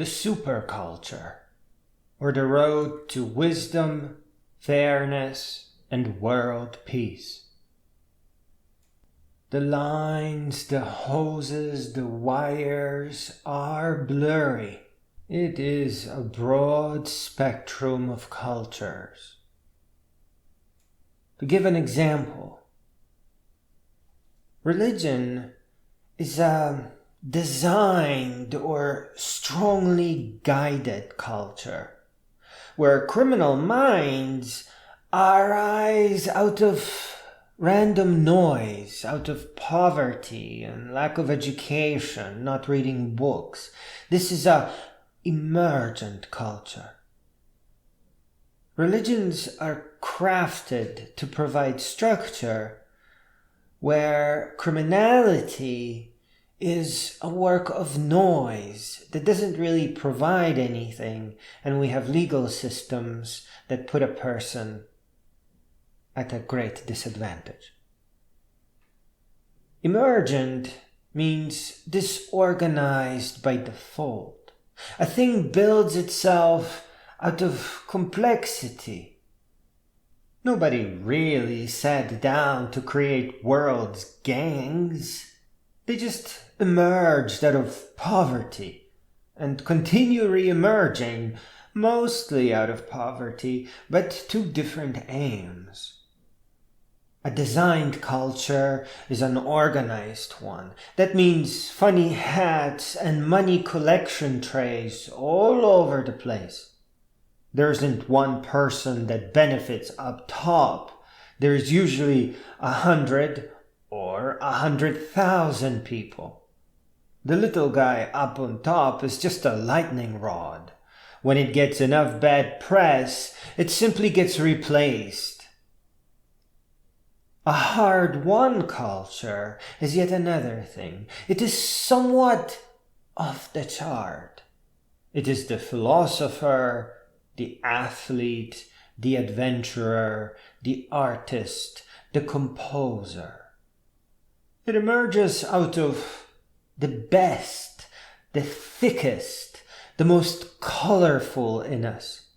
the superculture, or the road to wisdom, fairness, and world peace. The lines, the hoses, the wires are blurry. It is a broad spectrum of cultures. To give an example, religion is a designed or strongly guided culture, where criminal minds arise out of random noise, out of poverty and lack of education, not reading books. This is a emergent culture. Religions are crafted to provide structure where criminality is a work of noise that doesn't really provide anything, and we have legal systems that put a person at a great disadvantage. Emergent means disorganized by default. A thing builds itself out of complexity. Nobody really sat down to create world's gangs. They just emerged out of poverty and continue re-emerging, mostly out of poverty, but to different aims. A designed culture is an organized one. That means funny hats and money collection trays all over the place. There isn't one person that benefits up top. There's usually 100 or 100,000 people. The little guy up on top is just a lightning rod. When it gets enough bad press, it simply gets replaced. A hard-won culture is yet another thing. It is somewhat off the chart. It is the philosopher, the athlete, the adventurer, the artist, the composer. It emerges out of the best, the thickest, the most colorful in us,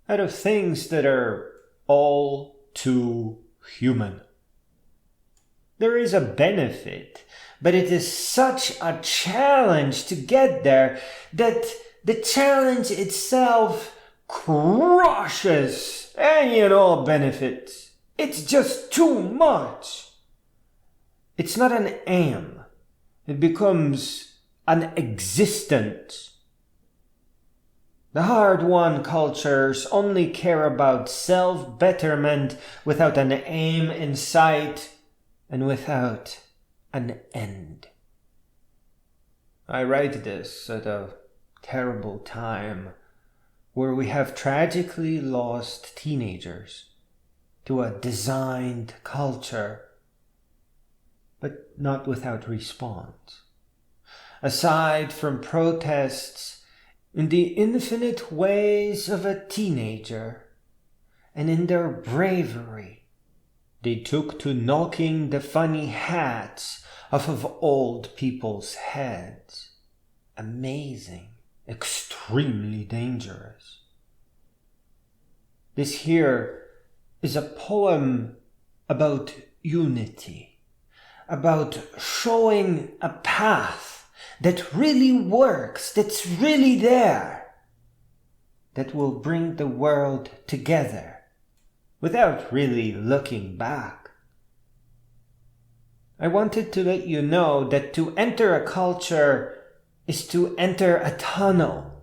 out of things that are all too human. There is a benefit, but it is such a challenge to get there that the challenge itself crushes any and all benefits. It's just too much. It's not an aim. It becomes an existence. The hard-won cultures only care about self-betterment without an aim in sight and without an end. I write this at a terrible time where we have tragically lost teenagers to a designed culture, but not without response. Aside from protests, in the infinite ways of a teenager, and in their bravery, they took to knocking the funny hats off of old people's heads. Amazing, extremely dangerous. This here is a poem about unity, about showing a path that really works, that's really there, that will bring the world together without really looking back. I wanted to let you know that to enter a culture is to enter a tunnel.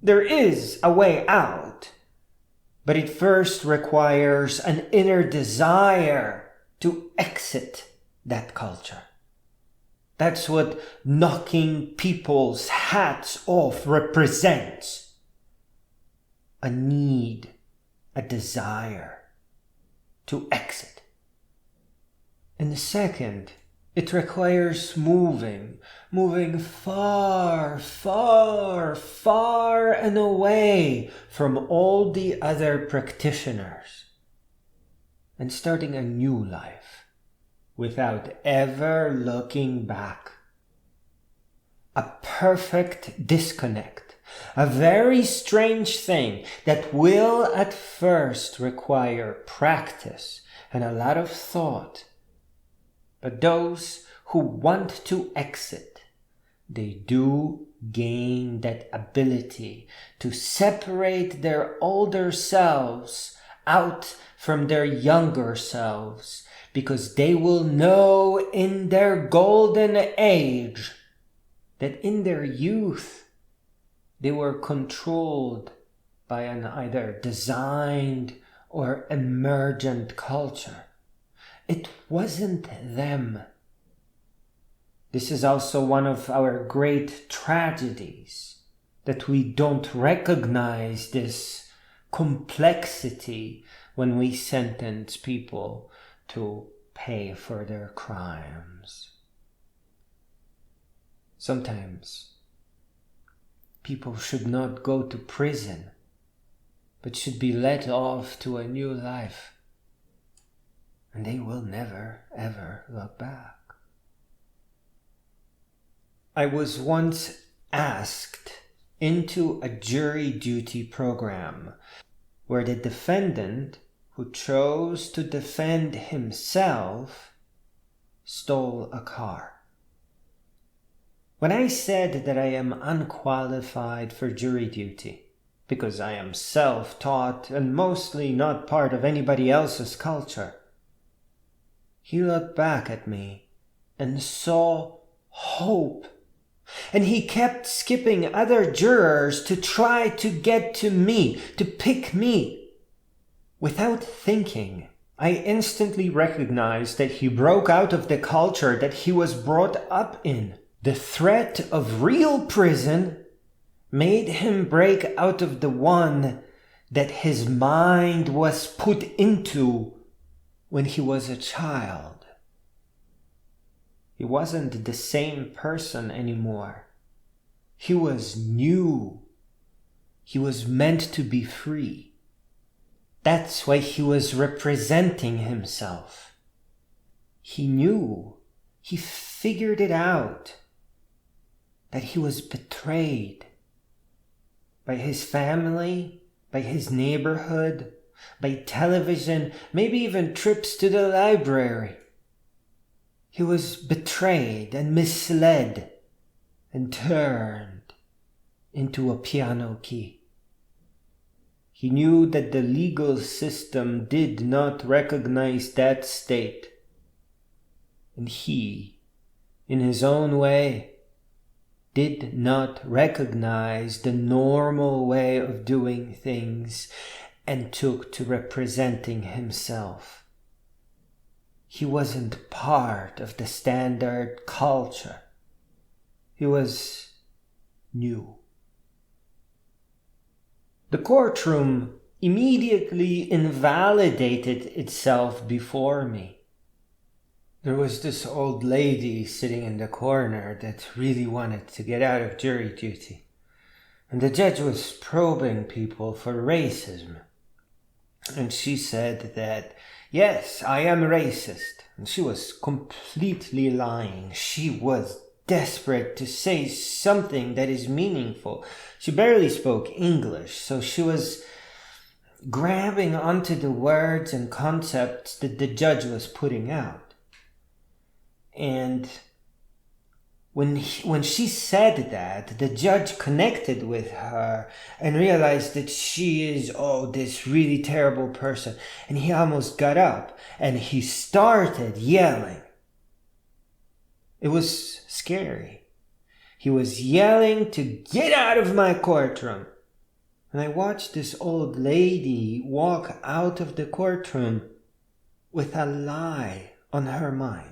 There is a way out, but it first requires an inner desire to exit that culture. That's what knocking people's hats off represents. A need, a desire to exit. And the second, it requires moving far, far, far and away from all the other practitioners and starting a new life without ever looking back. A perfect disconnect A very strange thing that will at first require practice and a lot of thought. But those who want to exit, they do gain that ability to separate their older selves out from their younger selves, because they will know in their golden age that in their youth they were controlled by an either designed or emergent culture. It wasn't them. This is also one of our great tragedies, that we don't recognize this complexity when we sentence people to pay for their crimes. Sometimes people should not go to prison, but should be let off to a new life, and they will never, ever look back. I was once asked into a jury duty program where the defendant who chose to defend himself stole a car. When I said that I am unqualified for jury duty because I am self-taught and mostly not part of anybody else's culture, he looked back at me and saw hope. And he kept skipping other jurors to try to get to me, to pick me. Without thinking, I instantly recognized that he broke out of the culture that he was brought up in. The threat of real prison made him break out of the one that his mind was put into when he was a child. He wasn't the same person anymore. He was new. He was meant to be free. That's why he was representing himself. He knew. He figured it out. That he was betrayed by his family, by his neighborhood, by television, maybe even trips to the library. He was betrayed and misled and turned into a piano key. He knew that the legal system did not recognize that state. And he, in his own way, did not recognize the normal way of doing things and took to representing himself. He wasn't part of the standard culture. He was new. The courtroom immediately invalidated itself before me. There was this old lady sitting in the corner that really wanted to get out of jury duty, and the judge was probing people for racism. And she said that, yes, I am racist. And she was completely lying. She was desperate to say something that is meaningful. She barely spoke English, so she was grabbing onto the words and concepts that the judge was putting out. And when she said that, the judge connected with her and realized that she is, this really terrible person. And he almost got up and he started yelling. It was scary. He was yelling to get out of my courtroom. And I watched this old lady walk out of the courtroom with a lie on her mind.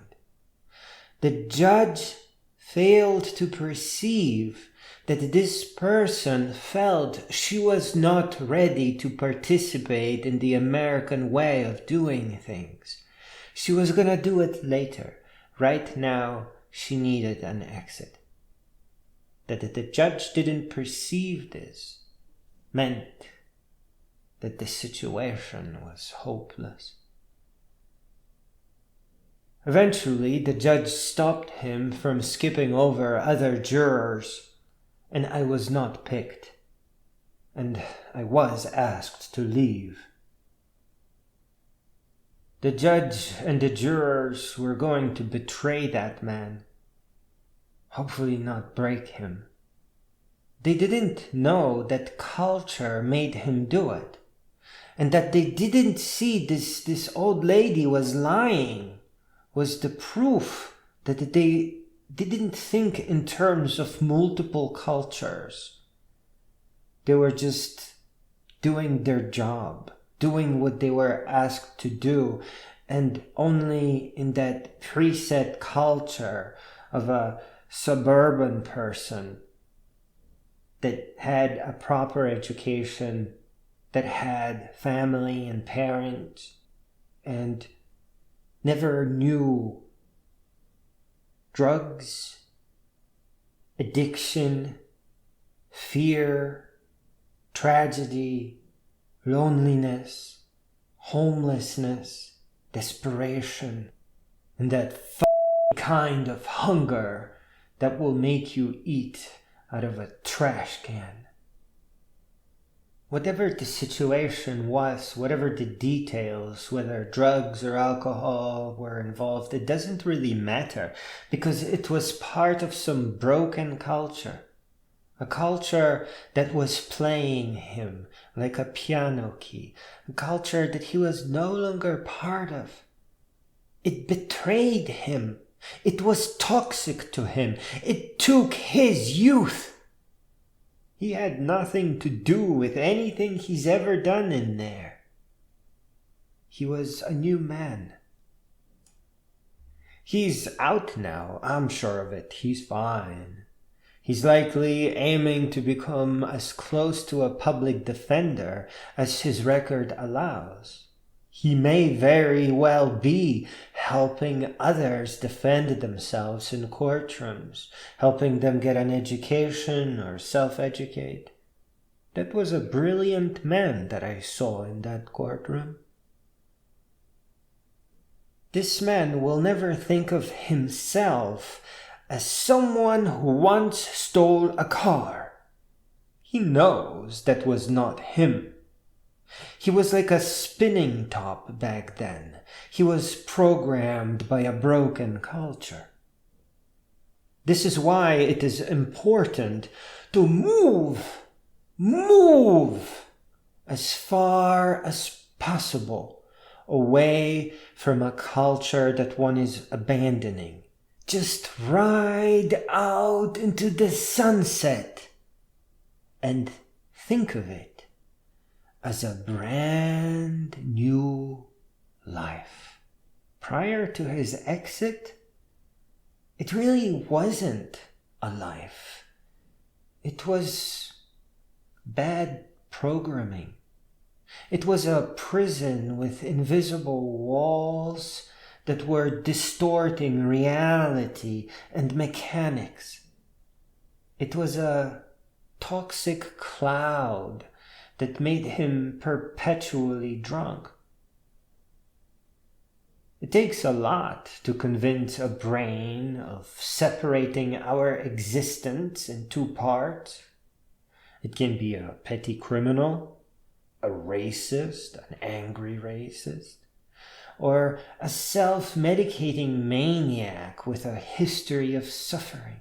The judge failed to perceive that this person felt she was not ready to participate in the American way of doing things. She was gonna do it later. Right now, she needed an exit. That the judge didn't perceive this meant that the situation was hopeless. Eventually, the judge stopped him from skipping over other jurors and I was not picked, and I was asked to leave. The judge and the jurors were going to betray that man, hopefully not break him. They didn't know that culture made him do it, and that they didn't see this old lady was lying was the proof that they didn't think in terms of multiple cultures. They were just doing their job, doing what they were asked to do, and only in that preset culture of a suburban person that had a proper education, that had family and parents, and never knew drugs, addiction, fear, tragedy, loneliness, homelessness, desperation, and that kind of hunger that will make you eat out of a trash can. Whatever the situation was, whatever the details, whether drugs or alcohol were involved, it doesn't really matter, because it was part of some broken culture. A culture that was playing him like a piano key. A culture that he was no longer part of. It betrayed him. It was toxic to him. It took his youth. He had nothing to do with anything he's ever done in there. He was a new man. He's out now, I'm sure of it. He's fine. He's likely aiming to become as close to a public defender as his record allows. He may very well be helping others defend themselves in courtrooms, helping them get an education or self-educate. That was a brilliant man that I saw in that courtroom. This man will never think of himself as someone who once stole a car. He knows that was not him. He was like a spinning top back then. He was programmed by a broken culture. This is why it is important to move as far as possible away from a culture that one is abandoning. Just ride out into the sunset and think of it as a brand new life. Prior to his exit, it really wasn't a life. It was bad programming. It was a prison with invisible walls that were distorting reality and mechanics. It was a toxic cloud that made him perpetually drunk. It takes a lot to convince a brain of separating our existence in two parts. It can be a petty criminal, a racist, an angry racist, or a self-medicating maniac with a history of suffering.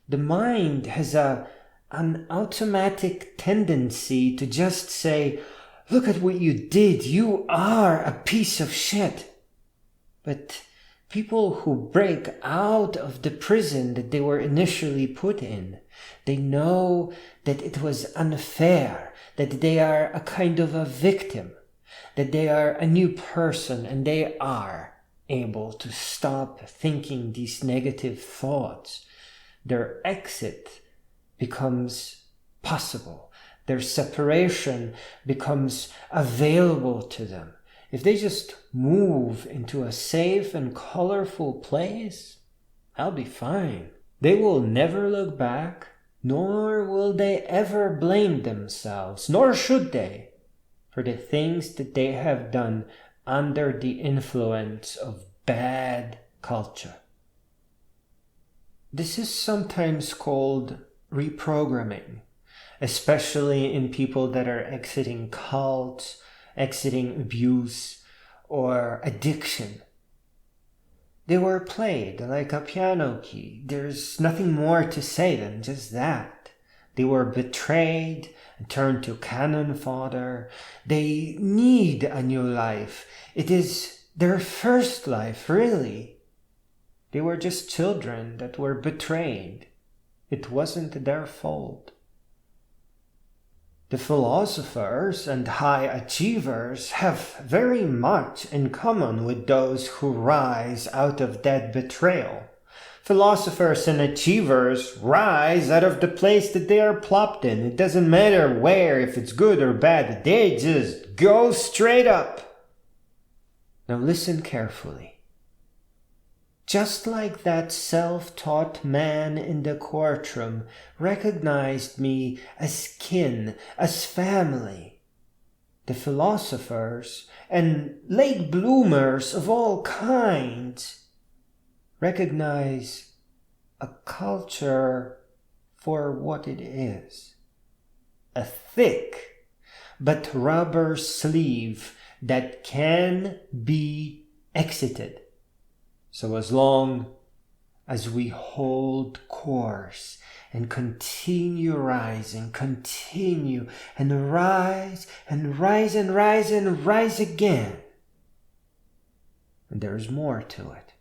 The mind has an automatic tendency to just say, "Look at what you did, you are a piece of shit." But people who break out of the prison that they were initially put in, they know that it was unfair, that they are a kind of a victim, that they are a new person, and they are able to stop thinking these negative thoughts. Their exit becomes possible. Their separation becomes available to them. If they just move into a safe and colorful place, I'll be fine. They will never look back, nor will they ever blame themselves, nor should they, for the things that they have done under the influence of bad culture. This is sometimes called reprogramming, especially in people that are exiting cults, exiting abuse, or addiction. They were played like a piano key. There's nothing more to say than just that. They were betrayed and turned to cannon fodder. They need a new life. It is their first life, really. They were just children that were betrayed. It wasn't their fault. The philosophers and high achievers have very much in common with those who rise out of that betrayal. Philosophers and achievers rise out of the place that they are plopped in. It doesn't matter where, if it's good or bad, they just go straight up. Now listen carefully. Just like that self-taught man in the courtroom recognized me as kin, as family, the philosophers and late bloomers of all kinds recognize a culture for what it is. A thick but rubber sleeve that can be exited. So as long as we hold course and continue rising, continue and rise and rise and rise and rise again. And there's more to it.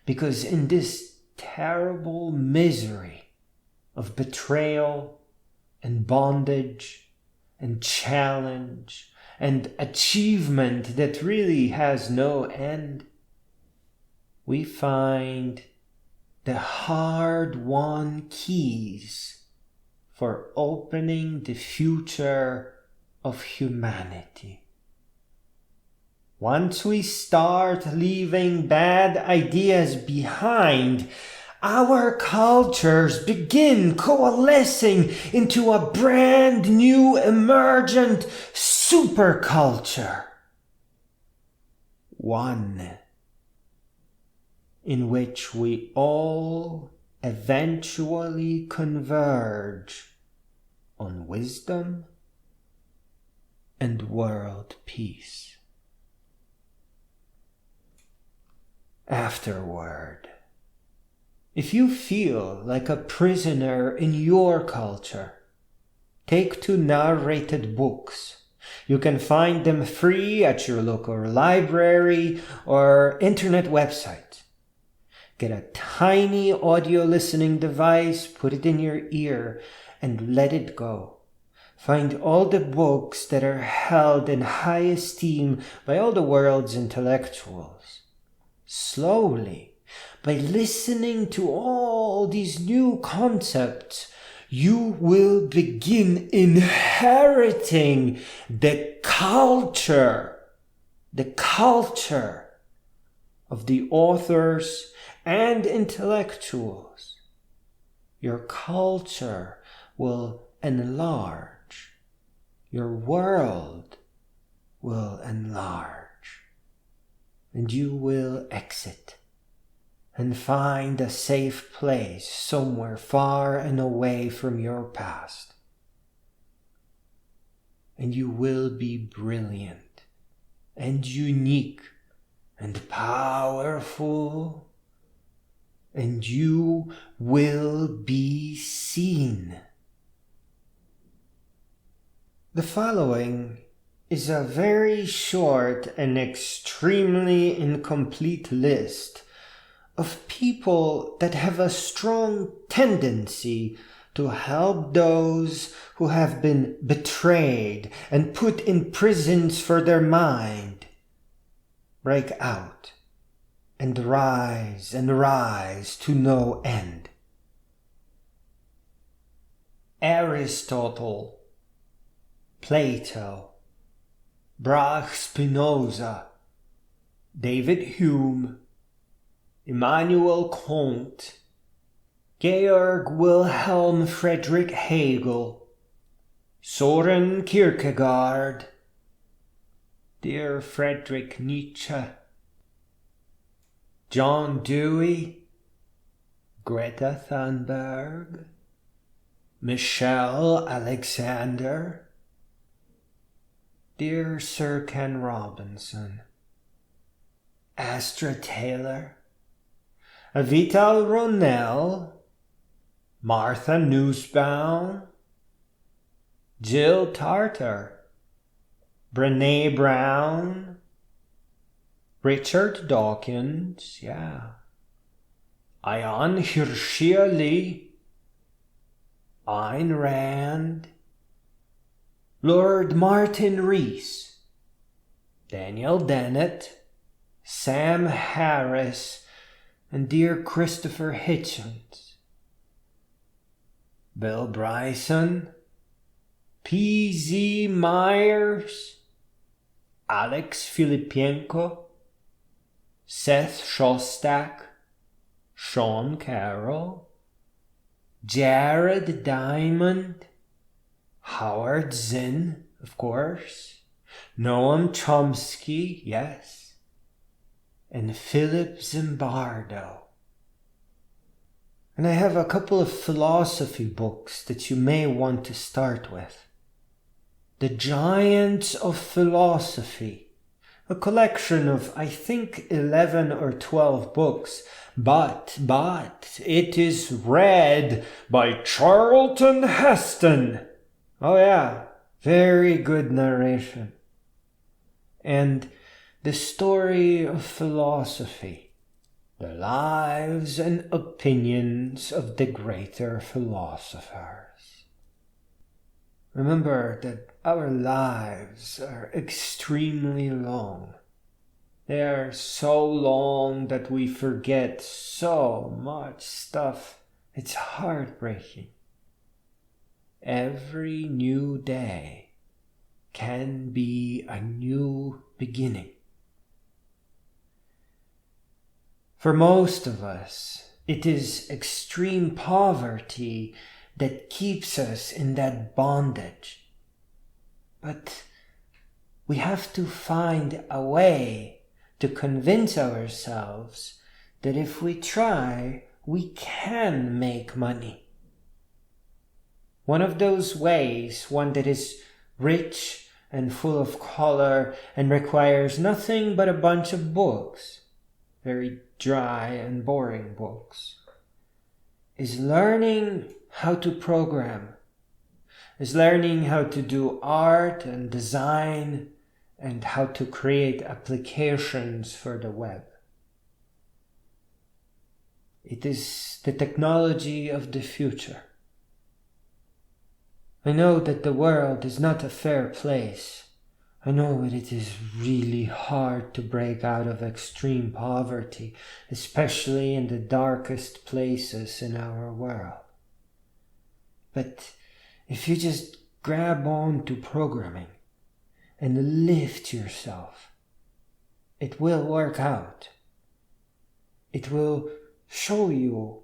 Because in this terrible misery of betrayal and bondage and challenge and achievement that really has no end, we find the hard-won keys for opening the future of humanity. Once we start leaving bad ideas behind, our cultures begin coalescing into a brand new emergent superculture. One in which we all eventually converge on wisdom and world peace. Afterward, if you feel like a prisoner in your culture, take to narrated books. You can find them free at your local library or internet website. Get a tiny audio listening device, put it in your ear, and let it go. Find all the books that are held in high esteem by all the world's intellectuals. Slowly, by listening to all these new concepts, you will begin inheriting the culture of the authors and intellectuals. Your culture will enlarge. Your world will enlarge. And you will exit and find a safe place somewhere far and away from your past. And you will be brilliant and unique and powerful. And you will be seen. The following is a very short and extremely incomplete list of people that have a strong tendency to help those who have been betrayed and put in prisons for their mind break out and rise to no end. Aristotle, Plato, Baruch Spinoza, David Hume, Immanuel Kant, Georg Wilhelm Friedrich Hegel, Soren Kierkegaard, dear Friedrich Nietzsche, John Dewey, Greta Thunberg, Michelle Alexander, dear Sir Ken Robinson, Astra Taylor, Avital Ronell, Martha Nussbaum, Jill Tartar, Brené Brown, Richard Dawkins, Ayan Hirshia Lee, Ayn Rand, Lord Martin Rees, Daniel Dennett, Sam Harris, and dear Christopher Hitchens, Bill Bryson, P.Z. Myers, Alex Filipienko, Seth Shostak, Sean Carroll, Jared Diamond, Howard Zinn, of course, Noam Chomsky, yes, and Philip Zimbardo. And I have a couple of philosophy books that you may want to start with. The Giants of Philosophy, a collection of, I think, 11 or 12 books, but it is read by Charlton Heston. Oh yeah, very good narration. And The Story of Philosophy, the lives and opinions of the greater philosophers. Remember that our lives are extremely long. They are so long that we forget so much stuff. It's heartbreaking. Every new day can be a new beginning. For most of us, it is extreme poverty that keeps us in that bondage. But we have to find a way to convince ourselves that if we try, we can make money. One of those ways, one that is rich and full of color and requires nothing but a bunch of books, very dry and boring books, is learning how to program, is learning how to do art and design and how to create applications for the web. It is the technology of the future. I know that the world is not a fair place. I know that it is really hard to break out of extreme poverty, especially in the darkest places in our world. But if you just grab on to programming and lift yourself, it will work out. It will show you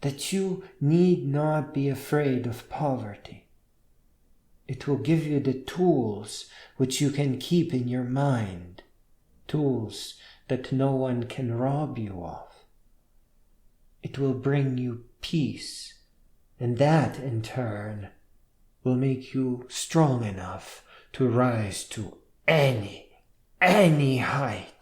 that you need not be afraid of poverty. It will give you the tools which you can keep in your mind, tools that no one can rob you of. It will bring you peace, and that in turn will make you strong enough to rise to any height.